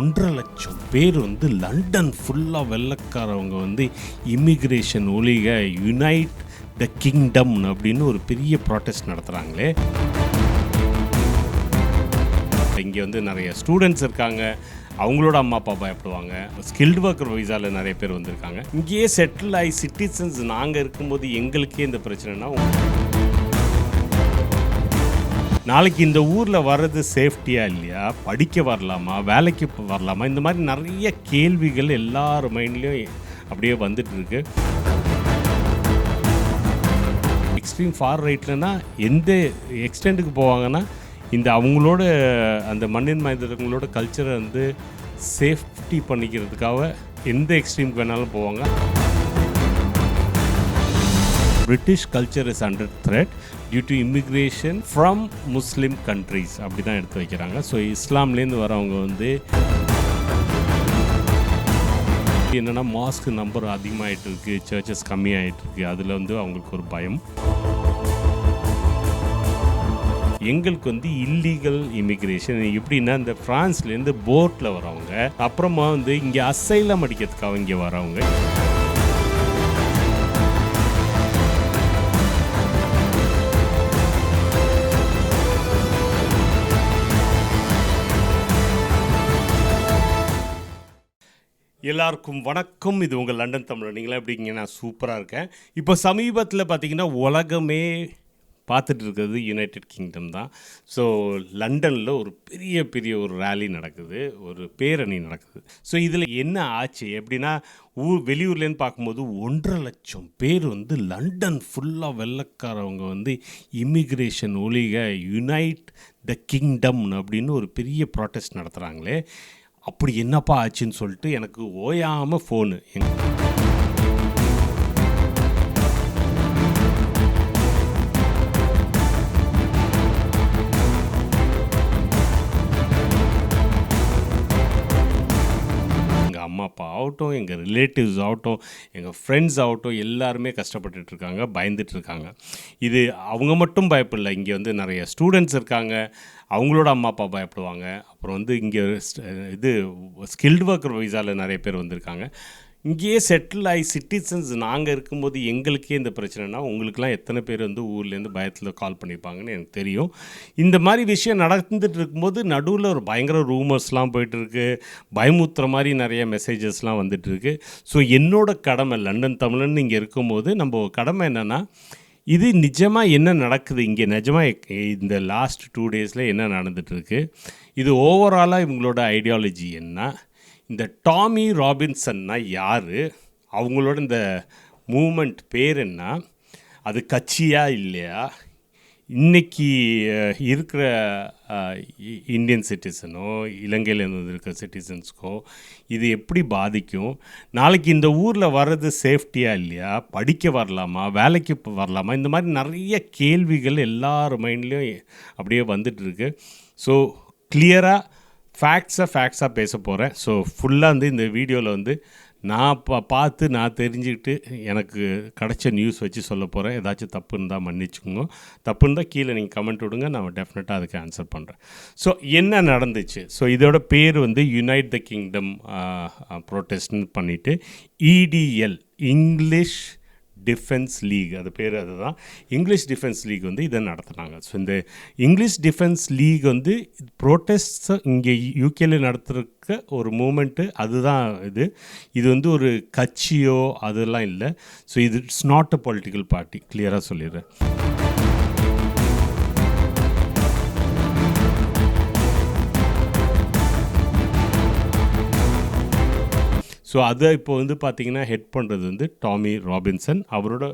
1,50,000 பேர் வந்து லண்டன் ஃபுல்லாக வெள்ளைக்காரவங்க வந்து இமிக்ரேஷன் ஒழிக யுனைட் த கிங்டம் அப்படின்னு ஒரு பெரிய ப்ராட்டஸ்ட் நடத்துகிறாங்களே. இங்கே வந்து நிறைய ஸ்டூடெண்ட்ஸ் இருக்காங்க, அவங்களோட அம்மா அப்பா பயப்படுவாங்க. ஸ்கில்டு ஒர்க்கர் விசாவில் நிறைய பேர் வந்திருக்காங்க. இங்கேயே செட்டில் ஆகி சிட்டிசன்ஸ் நாங்கள் இருக்கும்போது எங்களுக்கே இந்த பிரச்சனைனா, நாளைக்கு இந்த ஊரில் வர்றது சேஃப்டியாக இல்லையா, படிக்க வரலாமா, வேலைக்கு வரலாமா, இந்த மாதிரி நிறைய கேள்விகள் எல்லார் மைண்ட்லேயும் அப்படியே வந்துட்டுருக்கு. எக்ஸ்ட்ரீம் ஃபார் ரைட்லனா எந்த எக்ஸ்டெண்டுக்கு போவாங்கன்னா, இந்த அவங்களோட அந்த மண்ணின் மைந்தர்களோட கல்ச்சரை வந்து சேஃப்டி பண்ணிக்கிறதுக்காக எந்த எக்ஸ்ட்ரீமுக்கு வேணாலும் போவாங்க. British culture is under threat due to immigration from Muslim countries அப்படி தான் எடுத்து வைக்கிறாங்க. ஸோ இஸ்லாம்லேருந்து வரவங்க வந்து என்னென்னா மாஸ்க் நம்பர் அதிகமாகிட்டு இருக்குது, சர்ச்சஸ் கம்மியாகிட்டு இருக்குது. அதில் வந்து அவங்களுக்கு ஒரு பயம். எங்களுக்கு வந்து இல்லீகல் இமிக்ரேஷன் எப்படின்னா, இந்த ஃப்ரான்ஸ்லேருந்து போட்டில் வரவங்க, அப்புறமா வந்து இங்கே அசைலம் அடிக்கிறதுக்காக இங்கே வரவங்க. எல்லாருக்கும் வணக்கம். இது உங்கள் லண்டன் தமிழ். நீங்களாம் எப்படி இருக்கீங்க? நான் சூப்பராக இருக்கேன். இப்போ சமீபத்தில் பார்த்திங்கன்னா உலகமே பார்த்துட்டு இருக்கிறது யுனைடெட் கிங்டம் தான். ஸோ லண்டனில் ஒரு பெரிய ஒரு ரேலி நடக்குது, ஒரு பேரணி நடக்குது. ஸோ இதில் என்ன ஆச்சு எப்படின்னா, வெளியூர்லேருந்து பார்க்கும்போது 1,50,000 பேர் வந்து லண்டன் ஃபுல்லாக வெள்ளைக்காரவங்க வந்து இமிக்ரேஷன் ஒழிக யுனைட் த கிங்டம் அப்படின்னு ஒரு பெரிய ப்ராட்டஸ்ட் நடத்துகிறாங்களே. அப்படி என்னப்பா ஆச்சுன்னு சொல்லிட்டு எனக்கு ஓயாமல் ஃபோனு. எங்கள் அம்மா அப்பா ஆகட்டும், எங்கள் ரிலேட்டிவ்ஸ் ஆகட்டும், எங்கள் ஃப்ரெண்ட்ஸ் ஆகட்டும், எல்லாருமே கஷ்டப்பட்டுட்ருக்காங்க, பயந்துட்டுருக்காங்க. இது அவங்க மட்டும் பயப்படல, இங்கே வந்து நிறைய ஸ்டூடெண்ட்ஸ் இருக்காங்க, அவங்களோட அம்மா அப்பா பயப்படுவாங்க. அப்புறம் வந்து இங்கே இது ஸ்கில்டு ஒர்க்கர் விசாவில் நிறைய பேர் வந்திருக்காங்க. இங்கேயே செட்டில் ஆகி சிட்டிசன்ஸ் நாங்கள் இருக்கும்போது எங்களுக்கே இந்த பிரச்சனைனா, உங்களுக்கெலாம் எத்தனை பேர் வந்து ஊர்லேருந்து பயத்தில் கால் பண்ணியிருப்பாங்கன்னு எனக்கு தெரியும். இந்த மாதிரி விஷயம் நடந்துட்டு இருக்கும்போது நடுவில் ஒரு பயங்கர ரூமர்ஸ்லாம் போயிட்டுருக்கு, பயமுத்துற மாதிரி நிறைய மெசேஜஸ்லாம் வந்துட்டுருக்கு. ஸோ என்னோடய கடமை லண்டன் தமிழன் இங்கே இருக்கும்போது நம்ம கடமை என்னென்னா, இது நிஜமாக என்ன நடக்குது இங்கே, நிஜமாக இந்த லாஸ்ட் 2 டேஸில் என்ன நடந்துகிட்ருக்கு, இது ஓவராலாக இவங்களோட ஐடியாலஜி என்ன, இந்த டாமி ராபின்சன்னா யார், அவங்களோட இந்த மூமெண்ட் பேர் என்ன, அது கட்சியா இல்லையா, இன்றைக்கி இருக்கிற இந்தியன் சிட்டிசனோ இலங்கையிலேருந்து இருக்கிற சிட்டிசன்ஸ்க்கோ இது எப்படி பாதிக்கும், நாளைக்கு இந்த ஊரில் வர்றது சேஃப்டியாக இல்லையா, படிக்க வரலாமா, வேலைக்கு வரலாமா, இந்த மாதிரி நிறைய கேள்விகள் எல்லார் மைண்ட்லேயும் அப்படியே வந்துட்டுருக்கு. ஸோ கிளியராக ஃபேக்ட்ஸாக பேச போகிறேன். ஸோ ஃபுல்லாக வந்து இந்த வீடியோவில் வந்து நான் பார்த்து நான் தெரிஞ்சுக்கிட்டு எனக்கு கிடச்ச நியூஸ் வச்சு சொல்ல போகிறேன். ஏதாச்சும் தப்பு இருந்தால் மன்னிச்சுக்கோங்க, தப்பு இருந்தால் கீழே நீங்கள் கமெண்ட் விடுங்க, நான் டெஃபினட்டாக அதுக்கு ஆன்சர் பண்ணுறேன். ஸோ என்ன நடந்துச்சு? ஸோ இதோட பேர் வந்து யுனைட் த கிங்டம் ப்ரொட்டஸ்ட்னு பண்ணிவிட்டு EDL இங்கிலீஷ் டிஃபென்ஸ் லீக், அது பேர் அதுதான். இங்கிலீஷ் டிஃபென்ஸ் லீக் வந்து இதை நடத்துனாங்க. ஸோ இந்த இங்கிலீஷ் டிஃபென்ஸ் லீக் வந்து ப்ரோட்டஸ்ட் இங்கே யூகேல நடத்துகிற ஒரு மூமெண்ட்டு, அதுதான் இது வந்து ஒரு கட்சியோ அதெல்லாம் இல்லை. ஸோ இது it's not a political party, கிளியராக சொல்லிடுறேன். ஸோ அதை இப்போ வந்து பார்த்திங்கன்னா ஹெட் பண்ணுறது வந்து டாமி ராபின்சன். அவரோட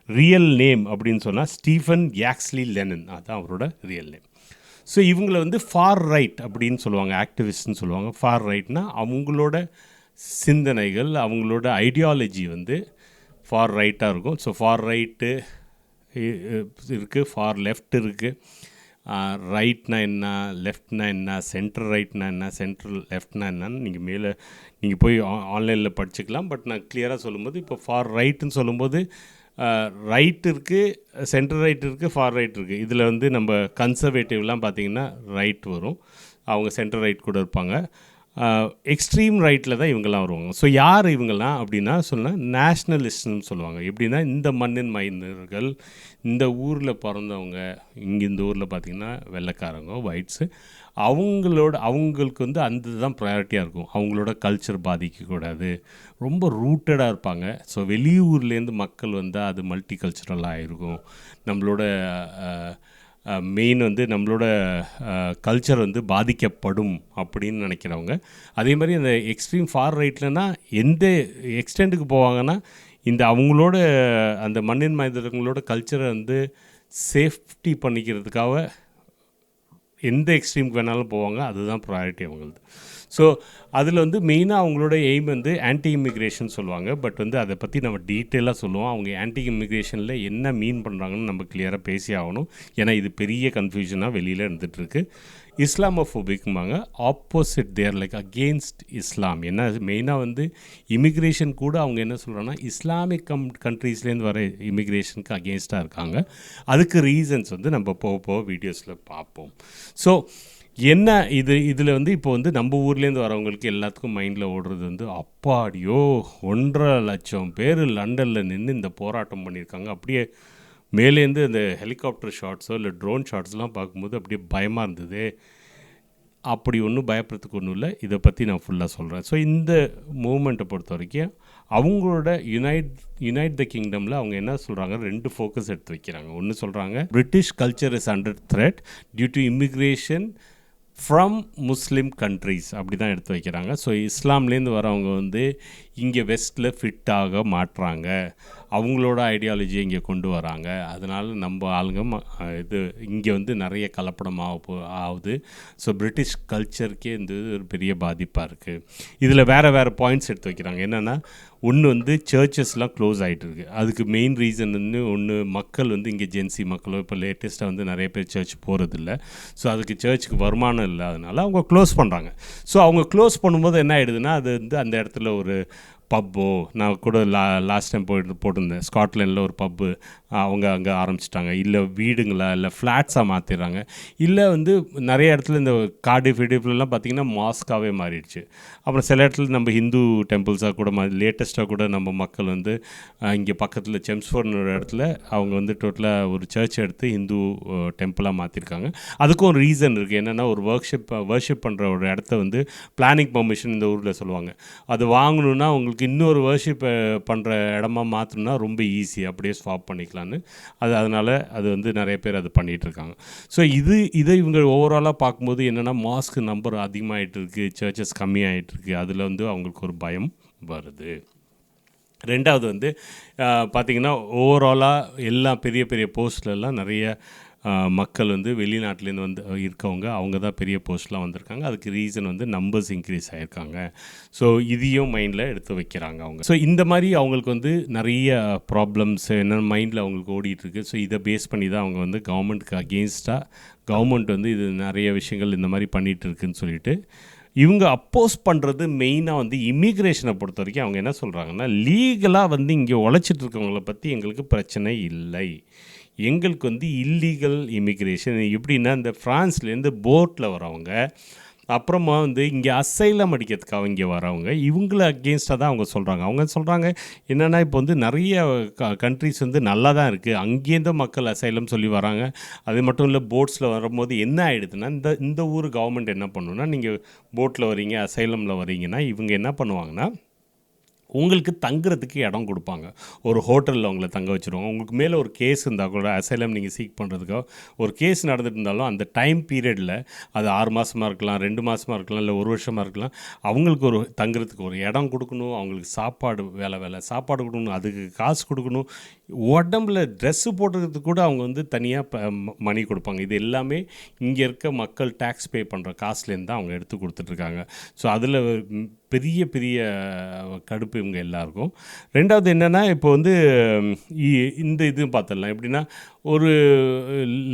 ரியல் நேம் அப்படின்னு சொன்னால் ஸ்டீஃபன் யாக்ஸ்லி லெனன், அதுதான் அவரோட ரியல் நேம். ஸோ இவங்களை வந்து ஃபார் ரைட் அப்படின்னு சொல்லுவாங்க, ஆக்டிவிஸ்ட்னு சொல்லுவாங்க. ஃபார் ரைட்னா அவங்களோட சிந்தனைகள், அவங்களோட ஐடியாலஜி வந்து ஃபார் ரைட்டாக இருக்கும். ஸோ ஃபார் ரைட்டு இருக்குது, ஃபார் லெஃப்ட் இருக்குது, ரைட்னா என்ன, லெஃப்ட்னா என்ன, சென்ட்ரல் ரைட்னா என்ன, சென்ட்ரல் லெஃப்ட்னா என்னன்னு நீங்கள் போய் ஆன்லைனில் படிச்சுக்கலாம். பட் நான் கிளியராக சொல்லும்போது, இப்போ ஃபார் ரைட்டுன்னு சொல்லும்போது ரைட் இருக்குது, சென்ட்ரல் ரைட் இருக்குது, ஃபார் ரைட் இருக்குது. இதில் வந்து நம்ம கன்சர்வேட்டிவ்லாம் பார்த்திங்கன்னா ரைட் வரும், அவங்க சென்ட்ரல் ரைட் கூட இருப்பாங்க. எக்ஸ்ட்ரீம் ரைட்டில் தான் இவங்கெல்லாம் வருவாங்க. ஸோ யார் இவங்கெல்லாம் அப்படின்னா சொன்னால் நேஷ்னலிஸ்ட்னு சொல்லுவாங்க. எப்படின்னா இந்த மண்ணின் மைந்தர்கள், இந்த ஊரில் பிறந்தவங்க, இங்கே இந்த ஊரில் பார்த்திங்கன்னா வெள்ளைக்காரங்க, ஒயிட்ஸு, அவங்களுக்கு வந்து அந்த தான் ப்ரையாரிட்டியாக இருக்கும். அவங்களோட கல்ச்சர் பாதிக்கக்கூடாது, ரொம்ப ரூட்டடாக இருப்பாங்க. ஸோ வெளியூர்லேருந்து மக்கள் வந்தால் அது மல்டி கல்ச்சுரலாக இருக்கும். நம்மளோட மெயின் வந்து நம்மளோட கல்ச்சர் வந்து பாதிக்கப்படும் அப்படின்னு நினைக்கிறவங்க. அதே மாதிரி அந்த எக்ஸ்ட்ரீம் ஃபார் ரைட்லனா எந்த எக்ஸ்டெண்டுக்கு போவாங்கன்னா, இந்த அவங்களோட அந்த மண்ணின் மைந்தர்களோட கல்ச்சரை வந்து சேஃப்டி பண்ணிக்கிறதுக்காக எந்த எக்ஸ்ட்ரீமுக்கு வேணாலும் போவாங்க. அதுதான் ப்ரையாரிட்டி அவங்களது. ஸோ அதில் வந்து மெயினாக அவங்களோட எய்ம் வந்து ஆன்டி இமிக்ரேஷன் சொல்லுவாங்க. பட் வந்து அதை பற்றி நம்ம டீட்டெயிலாக சொல்லுவோம். அவங்க ஆன்டி இமிக்ரேஷனில் என்ன மீன் பண்ணுறாங்கன்னு நம்ம கிளியராக பேசி ஆகணும். ஏன்னா இது பெரிய கன்ஃபியூஷனாக வெளியில் இருந்துகிட்ருக்கு. இஸ்லாமோஃபோபிக்பாங்க, ஆப்போசிட் தேர் லைக் அகெயின்ஸ்ட் இஸ்லாம். என்ன மெயினாக வந்து இமிக்ரேஷன் கூட அவங்க என்ன சொல்கிறாங்கன்னா இஸ்லாமிக் கண்ட்ரீஸ்லேருந்து வர இமிக்ரேஷனுக்கு அகெயின்ஸ்டாக இருக்காங்க. அதுக்கு ரீசன்ஸ் வந்து நம்ம போக வீடியோஸில் பார்ப்போம். ஸோ என்ன இதில் வந்து இப்போ வந்து நம்ம ஊர்லேருந்து வரவங்களுக்கு எல்லாத்துக்கும் மைண்டில் ஓடுறது வந்து அப்பாடியோ 1.5 லட்சம் பேர் லண்டனில் நின்று இந்த போராட்டம் பண்ணியிருக்காங்க. அப்படியே மேலேருந்து அந்த ஹெலிகாப்டர் ஷாட்ஸோ இல்லை ட்ரோன் ஷாட்ஸ்லாம் பார்க்கும்போது அப்படியே பயமாக இருந்தது. அப்படி ஒன்றும் பயப்படுறதுக்கு ஒன்றும் இல்லை. இதை பற்றி நான் ஃபுல்லாக சொல்கிறேன். ஸோ இந்த மூமெண்ட்டை பொறுத்த வரைக்கும் அவங்களோட யுனைட் த கிங்டமில் அவங்க என்ன சொல்கிறாங்க, 2 ஃபோக்கஸ் எடுத்து வைக்கிறாங்க. ஒன்று சொல்கிறாங்க British culture is under threat due to immigration from Muslim countries அப்படி தான் எடுத்து வைக்கிறாங்க. ஸோ இஸ்லாம்லேருந்து வரவங்க வந்து இங்கே வெஸ்ட்டில் ஃபிட்டாக மாட்டுறாங்க, அவங்களோட ஐடியாலஜியை இங்கே கொண்டு வராங்க. அதனால் நம்ம ஆளுங்க இங்கே வந்து நிறைய கலப்படம் ஆகுது. ஸோ பிரிட்டிஷ் கல்ச்சருக்கே இந்த ஒரு பெரிய பாதிப்பாக இருக்குது. இதில் வேறு பாயிண்ட்ஸ் எடுத்து வைக்கிறாங்க. என்னென்னா ஒன்று வந்து சர்ச்சஸ்லாம் க்ளோஸ் ஆகிட்டுருக்கு. அதுக்கு மெயின் ரீசன் வந்து ஒன்று மக்கள் வந்து இங்கே ஜென்சி மக்களோ இப்போ லேட்டஸ்ட்டாக வந்து நிறைய பேர் சர்ச் போகிறதில்ல. ஸோ அதுக்கு சர்ச்சுக்கு வருமானம் இல்லாதனால அவங்க க்ளோஸ் பண்ணுறாங்க. ஸோ அவங்க க்ளோஸ் பண்ணும்போது என்ன ஆகிடுதுன்னா அது வந்து அந்த இடத்துல ஒரு பப்போ, நான் கூட லாஸ்ட் டைம் போட்டிருந்தேன், ஸ்காட்லாண்டில் ஒரு பப்பு அவங்க அங்கே ஆரம்பிச்சிட்டாங்க. இல்லை வீடுங்களா இல்லை ஃப்ளாட்ஸாக மாற்றிடுறாங்க. இல்லை வந்து நிறைய இடத்துல இந்த கார்டிஃப்லாம் பார்த்திங்கன்னா மாஸ்காகவே மாறிடுச்சு. அப்புறம் சில இடத்துல நம்ம ஹிந்து டெம்பிள்ஸாக கூட லேட்டஸ்ட்டாக கூட நம்ம மக்கள் வந்து இங்கே பக்கத்தில் செம்ஸ்ஃபோர்ட்னு ஒரு இடத்துல அவங்க வந்து டோட்டலாக ஒரு சர்ச் எடுத்து ஹிந்து டெம்பிளாக மாற்றிருக்காங்க. அதுக்கும் ஒரு ரீசன் இருக்குது. என்னென்னா ஒரு வர்ஷிப் பண்ணுற ஒரு இடத்த வந்து பிளானிங் பர்மிஷன் இந்த ஊரில் சொல்லுவாங்க. அது வாங்கணுன்னா உங்களுக்கு இன்னொரு வர்ஷிப் பண்ணுற இடமா மாற்றணும்னா ரொம்ப ஈஸி, அப்படியே ஸ்வாப் பண்ணிக்கலான்னு. அதனால் அது வந்து நிறைய பேர் அது பண்ணிகிட்ருக்காங்க. ஸோ இதை இவங்க ஓவராலாக பார்க்கும்போது என்னென்னா மாஸ்க் நம்பர் அதிகமாகிட்டு இருக்குது, சர்ச்சஸ் கம்மியாகிட்டுருக்கு. அதில் வந்து அவங்களுக்கு ஒரு பயம் வருது. ரெண்டாவது வந்து பார்த்திங்கன்னா ஓவராலாக எல்லா பெரிய பெரிய போஸ்ட்லலாம் நிறைய மக்கள் வந்து வெளிநாட்டிலேருந்து வந்து இருக்கவங்க, அவங்க தான் பெரிய போஸ்ட்லாம் வந்திருக்காங்க. அதுக்கு ரீசன் வந்து நம்பர்ஸ் இன்க்ரீஸ் ஆகிருக்காங்க. ஸோ இதையும் மைண்டில் எடுத்து வைக்கிறாங்க அவங்க. ஸோ இந்த மாதிரி அவங்களுக்கு வந்து நிறைய ப்ராப்ளம்ஸ் என்னென்ன மைண்டில் அவங்களுக்கு ஓடிட்டுருக்கு. ஸோ இதை பேஸ் பண்ணி தான் அவங்க வந்து கவர்மெண்ட்டுக்கு அகெயின்ஸ்டாக கவர்மெண்ட் வந்து இது நிறைய விஷயங்கள் இந்த மாதிரி பண்ணிகிட்டு இருக்குன்னு சொல்லிட்டு இவங்க அப்போஸ் பண்ணுறது மெயினாக வந்து இமிக்ரேஷனை பொறுத்த வரைக்கும் அவங்க என்ன சொல்கிறாங்கன்னா, லீகலாக வந்து இங்கே உழைச்சிட்டு இருக்கவங்கள பற்றி எங்களுக்கு பிரச்சனை இல்லை, எங்களுக்கு வந்து இல்லீகல் இமிக்ரேஷன். எப்படின்னா இந்த ஃப்ரான்ஸ்லேருந்து போட்டில் வரவங்க, அப்புறமா வந்து இங்கே அசைலம் அடிக்கிறதுக்காக இங்கே வரவங்க, இவங்கள அகெயின்ஸ்டாக தான் அவங்க சொல்கிறாங்க. அவங்க சொல்கிறாங்க என்னென்னா இப்போ வந்து நிறைய கண்ட்ரிஸ் வந்து நல்லா தான் இருக்குது, அங்கேருந்து மக்கள் அசைலம் சொல்லி வராங்க. அது மட்டும் இல்லை, போட்ஸில் வரும்போது என்ன ஆகிடுதுன்னா இந்த ஊர் கவர்மெண்ட் என்ன பண்ணுன்னா, நீங்கள் போட்டில் வரீங்க அசைலமில் வரீங்கன்னா இவங்க என்ன பண்ணுவாங்கன்னா உங்களுக்கு தங்குறதுக்கு இடம் கொடுப்பாங்க. ஒரு ஹோட்டலில் உங்களை தங்க வச்சுருவாங்க. உங்களுக்கு மேலே ஒரு கேஸ் இருந்தால் கூட அசைலம் நீங்கள் சீக் பண்ணுறதுக்கோ ஒரு கேஸ் நடந்துட்டு இருந்தாலும் அந்த டைம் பீரியடில் அது 6 மாதமாக இருக்கலாம், 2 மாதமாக இருக்கலாம், இல்லை 1 வருஷமாக இருக்கலாம், அவங்களுக்கு ஒரு தங்குறதுக்கு ஒரு இடம் கொடுக்கணும், அவங்களுக்கு சாப்பாடு வேலை சாப்பாடு கொடுக்கணும், அதுக்கு காசு கொடுக்கணும், உடம்புல ட்ரெஸ்ஸு போடுறதுக்கு கூட அவங்க வந்து தனியாக மணி கொடுப்பாங்க. இது எல்லாமே இங்கே இருக்க மக்கள் டேக்ஸ் பே பண்ணுற காசுலேருந்து தான் அவங்க எடுத்து கொடுத்துட்ருக்காங்க. ஸோ அதில் பெரிய பெரிய கடுப்பு இவங்க எல்லாருக்கும். ரெண்டாவது என்னென்னா இப்போ வந்து இந்த இது பார்த்துடலாம். எப்படின்னா ஒரு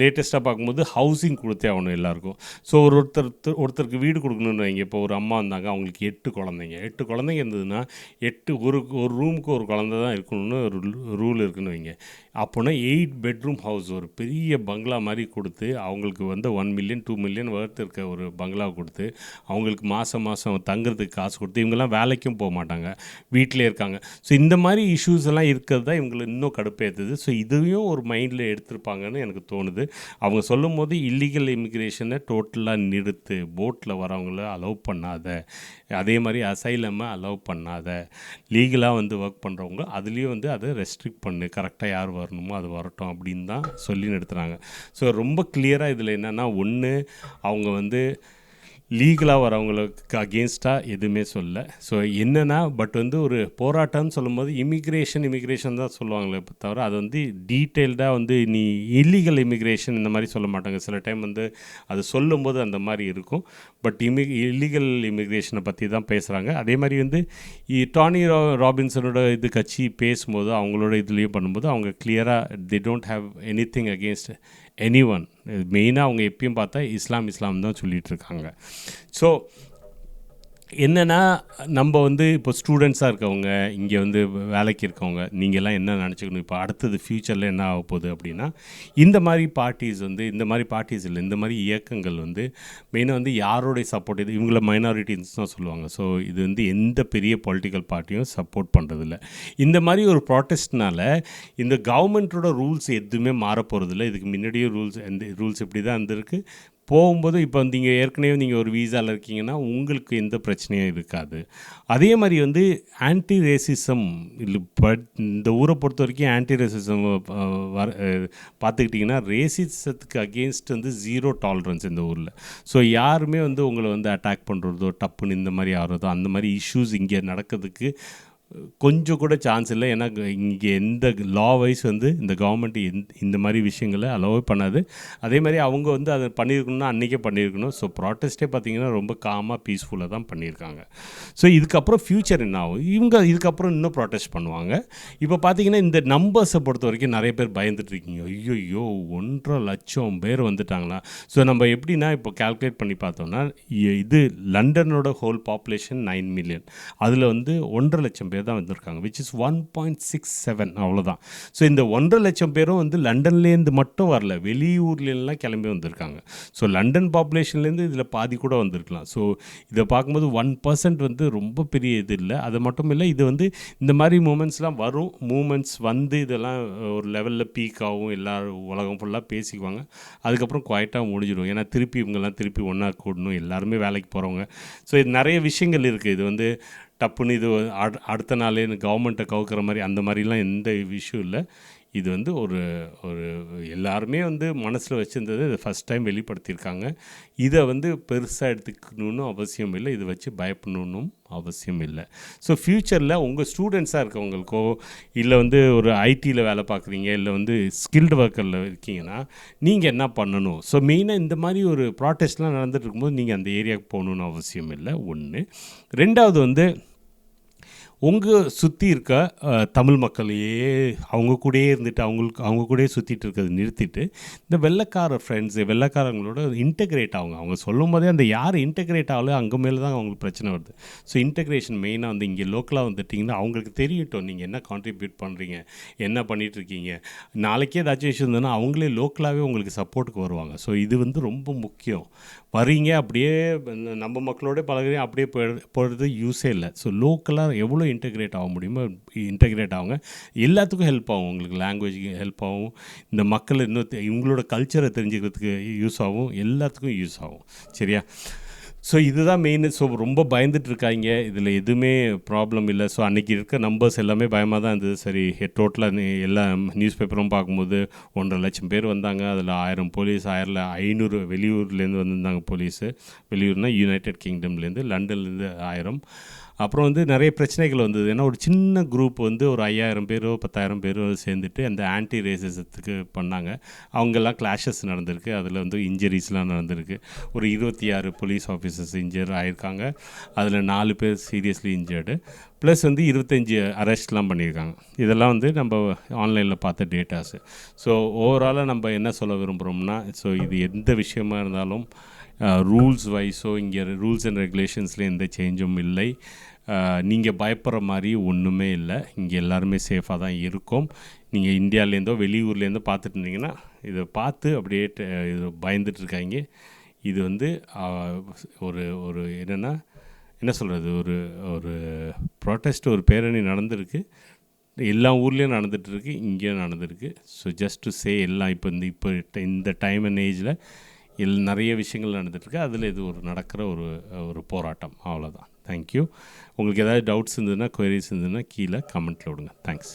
லேட்டஸ்ட்டாக பார்க்கும்போது ஹவுசிங் கொடுத்தே ஆகணும் எல்லாருக்கும். ஸோ ஒருத்தருக்கு வீடு கொடுக்கணுன்னு வைங்க. இப்போ ஒரு அம்மா வந்தாங்க, அவங்களுக்கு 8 குழந்தைங்க. 8 குழந்தைங்க இருந்ததுன்னா 8 ஒரு ஒரு ரூமுக்கு ஒரு குழந்தை தான் இருக்கணும்னு ஒரு ரூல் இருக்குன்னு வைங்க. அப்போனா 8 பெட்ரூம் ஹவுஸ் ஒரு பெரிய பங்களா மாதிரி கொடுத்து அவங்களுக்கு வந்து 1 மில்லியன் 2 மில்லியன் வர்த் இருக்க ஒரு பங்களா கொடுத்து அவங்களுக்கு மாதம் தங்குறதுக்கு காசு கொடுத்து இவங்கெல்லாம் வேலைக்கும் போக மாட்டாங்க, வீட்டிலே இருக்காங்க. ஸோ இந்த மாதிரி இஷ்யூஸ் எல்லாம் இருக்கிறது தான் இவங்களை இன்னும் கடுப்பேற்றுது. ஸோ இதையும் ஒரு மைண்டில் எடுத்திருப்பாங்கன்னு எனக்கு தோணுது. அவங்க சொல்லும் போது இல்லீகல் இமிக்ரேஷனை டோட்டலாக நிறுத்து, போட்டில் வரவங்கள அலோவ் பண்ணாத, அதே மாதிரி அசைலமை அலோவ் பண்ணாத, லீகலாக வந்து ஒர்க் பண்ணுறவங்க அதுலேயும் வந்து அதை ரெஸ்ட்ரிக்ட் பண்ணு, கரெக்டாக யார் வரணுமோ அது வரட்டும் அப்படின்னு தான் சொல்லி நிறுத்துகிறாங்க. ஸோ ரொம்ப கிளியராக இதில் என்னென்னா, ஒன்று அவங்க வந்து லீகலாக வரவங்களுக்கு அகெயின்ஸ்டாக எதுவுமே சொல்ல. ஸோ என்னென்னா பட் வந்து ஒரு போராட்டம்னு சொல்லும்போது இமிக்ரேஷன் தான் சொல்லுவாங்களே தவிர அது வந்து டீட்டெயில்டாக வந்து நீ இல்லீகல் இமிக்ரேஷன் இந்த மாதிரி சொல்ல மாட்டாங்க. சில டைம் வந்து அது சொல்லும்போது அந்த மாதிரி இருக்கும். பட் இல்லீகல் இமிக்ரேஷனை பற்றி தான் பேசுகிறாங்க. அதே மாதிரி வந்து டானி ராபின்சனோட இது கட்சி பேசும்போது அவங்களோட இதுலேயும் பண்ணும்போது அவங்க கிளியராக they don't have any thing against any one. மெயினாக அவங்க எப்பயும் பார்த்தா இஸ்லாம் தான் சொல்லிகிட்ருக்காங்க. ஸோ என்னென்னா நம்ம வந்து இப்போ ஸ்டூடெண்ட்ஸாக இருக்கவங்க, இங்கே வந்து வேலைக்கு இருக்கவங்க, நீங்கள்லாம் என்ன நினச்சிக்கணும், இப்போ அடுத்தது ஃப்யூச்சரில் என்ன ஆக போகுது அப்படின்னா, இந்த மாதிரி பார்ட்டிஸ் வந்து இந்த மாதிரி இயக்கங்கள் வந்து மெயினாக வந்து யாரோடைய சப்போர்ட் இது இவங்கள மைனாரிட்டிஸ் தான் சொல்லுவாங்க. ஸோ இது வந்து எந்த பெரிய பொலிட்டிக்கல் பார்ட்டியும் சப்போர்ட் பண்ணுறதில்ல. இந்த மாதிரி ஒரு ப்ராட்டஸ்ட்னால இந்த கவர்மெண்ட்டோட ரூல்ஸ் எதுவுமே மாற போகிறதில்ல. இதுக்கு முன்னாடியே ரூல்ஸ் இப்படி தான் இருந்திருக்கு. போகும்போது இப்போ நீங்கள் ஏற்கனவே நீங்கள் ஒரு வீசாவில் இருக்கீங்கன்னா உங்களுக்கு எந்த பிரச்சனையும் இருக்காது. அதே மாதிரி வந்து ஆன்டி ரேசிசம் இந்த ஊரை பொறுத்த வரைக்கும் ஆன்டி ரேசிசம் பார்த்துக்கிட்டிங்கன்னா ரேசிசத்துக்கு அகெயின்ஸ்ட் வந்து 0 டாலரன்ஸ் இந்த ஊரில். ஸோ யாருமே வந்து உங்களை வந்து அட்டாக் பண்ணுறதோ டப்புன்னு இந்த மாதிரி ஆகிறதோ அந்த மாதிரி இஷ்யூஸ் இங்கே நடக்கிறதுக்கு கொஞ்சம் கூட சான்ஸ் இல்லை. ஏன்னா இங்கே எந்த லா வைஸ் வந்து இந்த கவர்மெண்ட் இந்த மாதிரி விஷயங்களை அலோவே பண்ணாது. அதே மாதிரி அவங்க வந்து அதை பண்ணியிருக்கணும்னா அன்றைக்கே பண்ணியிருக்கணும். ஸோ ப்ராட்டஸ்ட்டே பார்த்திங்கன்னா ரொம்ப காமாக பீஸ்ஃபுல்லாக தான் பண்ணியிருக்காங்க. ஸோ இதுக்கப்புறம் ஃப்யூச்சர் என்ன ஆகும், இவங்க இதுக்கப்புறம் இன்னும் ப்ராட்டஸ்ட் பண்ணுவாங்க. இப்போ பார்த்திங்கன்னா இந்த நம்பர்ஸை பொறுத்த வரைக்கும் நிறைய பேர் பயந்துட்டுருக்கீங்க. ஐயோ 1.5 லட்சம் பேர் வந்துட்டாங்களா. ஸோ நம்ம எப்படின்னா இப்போ கால்குலேட் பண்ணி பார்த்தோம்னா இது லண்டனோட ஹோல் பாப்புலேஷன் 9 மில்லியன், அதில் வந்து 1.5 லட்சம் பேர் தான் வந்திருக்காங்க, விச் இஸ் 1.67 அவ்வளோதான். ஸோ இந்த 1.5 லட்சம் பேரும் வந்து லண்டன்லேருந்து மட்டும் வரல, வெளியூர்லாம் கிளம்பி வந்திருக்காங்க. ஸோ லண்டன் பாப்புலேஷன்லேருந்து இதில் பாதி கூட வந்திருக்கலாம். ஸோ இதை பார்க்கும்போது 1% வந்து ரொம்ப பெரிய இது இல்லை. அது மட்டும் இல்லை, இது வந்து இந்த மாதிரி மூமெண்ட்ஸ்லாம் வரும். மூமெண்ட்ஸ் வந்து இதெல்லாம் ஒரு லெவலில் பீக் ஆகும், எல்லோரும் உலகம் ஃபுல்லாக பேசிக்குவாங்க. அதுக்கப்புறம் குவாய்ட்டாக முடிஞ்சிடும். ஏன்னா இவங்கெல்லாம் திருப்பி ஒன்றா கூடணும், எல்லாருமே வேலைக்கு போகிறவங்க. ஸோ இது நிறைய விஷயங்கள் இருக்குது. இது வந்து டப்புன்னு இது அடுத்த நாளே கவர்மெண்ட்டை கவுக்கிற மாதிரி அந்த மாதிரிலாம் எந்த விஷயம் இல்லை. இது வந்து ஒரு எல்லாருமே வந்து மனசில் வச்சுருந்தது இதை ஃபஸ்ட் டைம் வெளிப்படுத்தியிருக்காங்க. இதை வந்து பெருசாக எடுத்துக்கணுன்னு அவசியம் இல்லை, இதை வச்சு பயப்படணுன்னும் அவசியம் இல்லை. ஸோ ஃப்யூச்சரில் உங்கள் ஸ்டூடெண்ட்ஸாக இருக்கவங்களுக்கோ இல்லை வந்து ஒரு ஐடியில் வேலை பார்க்குறீங்க இல்லை வந்து ஸ்கில்டு ஒர்க்கரில் இருக்கீங்கன்னா நீங்கள் என்ன பண்ணணும். ஸோ மெயினாக இந்த மாதிரி ஒரு ப்ராட்டஸ்ட்லாம் நடந்துகிட்டு இருக்கும்போது நீங்கள் அந்த ஏரியாவுக்கு போகணுன்னு அவசியம் இல்லை. ஒன்று. ரெண்டாவது வந்து உங்கள் சுற்றி இருக்க தமிழ் மக்களையே அவங்க கூடயே இருந்துட்டு அவங்க கூடயே சுற்றிட்டு இருக்கிறது நிறுத்திட்டு இந்த வெள்ளைக்காரங்களோட இன்டெகிரேட் ஆகுங்க. அவங்க சொல்லும் போதே அந்த யார் இன்டெகிரேட் ஆகல அங்கே மேலே தான் அவங்களுக்கு பிரச்சனை வருது. ஸோ இன்டெகிரேஷன் மெயினாக வந்து இங்கே லோக்கலாக வந்துட்டிங்கன்னா அவங்களுக்கு தெரியட்டும் நீங்கள் என்ன கான்ட்ரிபியூட் பண்ணுறீங்க, என்ன பண்ணிகிட்ருக்கீங்க. நாளைக்கே ஏதாச்சும் விஷயம் இருந்ததுன்னா அவங்களே லோக்கலாகவே உங்களுக்கு சப்போர்ட்டுக்கு வருவாங்க. ஸோ இது வந்து ரொம்ப முக்கியம். வரீங்க அப்படியே நம்ம மக்களோட பழகிறீங்க அப்படியே போகிறது யூஸே இல்லை. ஸோ லோக்கலாக எவ்வளோ இன்டெகிரேட் ஆக முடியுமோ இன்டெகிரேட் ஆகுங்க. எல்லாத்துக்கும் ஹெல்ப் ஆகும். உங்களுக்கு லாங்குவேஜுக்கு ஹெல்ப் ஆகும், இந்த மக்கள் இன்னும் இவங்களோட கல்ச்சரை தெரிஞ்சுக்கிறதுக்கு யூஸ் ஆகும், எல்லாத்துக்கும் யூஸ் ஆகும். சரியா. ஸோ இதுதான் மெயின். ஸோ ரொம்ப பயந்துட்டுருக்காங்க, இதில் எதுவுமே ப்ராப்ளம் இல்லை. ஸோ அன்றைக்கி இருக்க நம்பர்ஸ் எல்லாமே பயமாக தான் இருந்தது. சரி டோட்டலாக எல்லா நியூஸ் பேப்பரும் பார்க்கும்போது 1.5 லட்சம் பேர் வந்தாங்க. அதில் 1000 போலீஸ், 500 வெளியூர்லேருந்து வந்திருந்தாங்க போலீஸு. வெளியூர்னால் யுனைடெட் கிங்டம்லேருந்து, லண்டன்லேருந்து 1000. அப்புறம் வந்து நிறைய பிரச்சனைகள் வந்தது. ஏன்னா ஒரு சின்ன குரூப் வந்து ஒரு 5000 பேரோ 10,000 பேரோ சேர்ந்துட்டு அந்த ஆன்டி ரேசிசத்துக்கு பண்ணாங்க. அவங்கெல்லாம் கிளாஷஸ் நடந்திருக்கு, அதில் வந்து இன்ஜுரிஸ்லாம் நடந்திருக்கு. ஒரு 26 போலீஸ் ஆஃபீஸர் ஆஃபீஸர்ஸ் இன்ஜர் ஆகியிருக்காங்க. அதில் 4 பேர் சீரியஸ்லி இன்ஜர்டு. ப்ளஸ் வந்து 25 அரெஸ்ட்லாம் பண்ணியிருக்காங்க. இதெல்லாம் வந்து நம்ம ஆன்லைனில் பார்த்த டேட்டாஸு. ஸோ ஓவராலாக நம்ம என்ன சொல்ல விரும்புகிறோம்னா, ஸோ இது எந்த விஷயமா இருந்தாலும் ரூல்ஸ் வைஸோ இங்கே ரூல்ஸ் அண்ட் ரெகுலேஷன்ஸில் எந்த சேஞ்சும் இல்லை. நீங்கள் பயப்படுற மாதிரி ஒன்றுமே இல்லை. இங்கே எல்லாருமே சேஃபாக தான் இருக்கும். நீங்கள் இந்தியாவிலேருந்தோ வெளியூர்லேருந்தோ பார்த்துட்டு இருந்தீங்கன்னா இதை பார்த்து அப்படியே இது பயந்துட்டுருக்காங்க. இது வந்து ஒரு ஒரு என்னென்னா என்ன சொல்கிறது, ஒரு ஒரு ப்ரொட்டஸ்ட், ஒரு பேரணி நடந்திருக்கு. எல்லா ஊர்லேயும் நடந்துகிட்ருக்கு, இங்கேயும் நடந்திருக்கு. ஸோ ஜஸ்ட் டு சே எல்லாம் இப்போ இந்த டைம் அண்ட் ஏஜில் நிறைய விஷயங்கள் நடந்துகிட்ருக்கு. அதில் இது ஒரு நடக்கிற ஒரு போராட்டம், அவ்வளோதான். தேங்க்யூ. உங்களுக்கு ஏதாவது டவுட்ஸ் இருந்ததுன்னா, குவரிஸ் இருந்ததுன்னா கீழே கமெண்ட்டில் விடுங்க. தேங்க்ஸ்.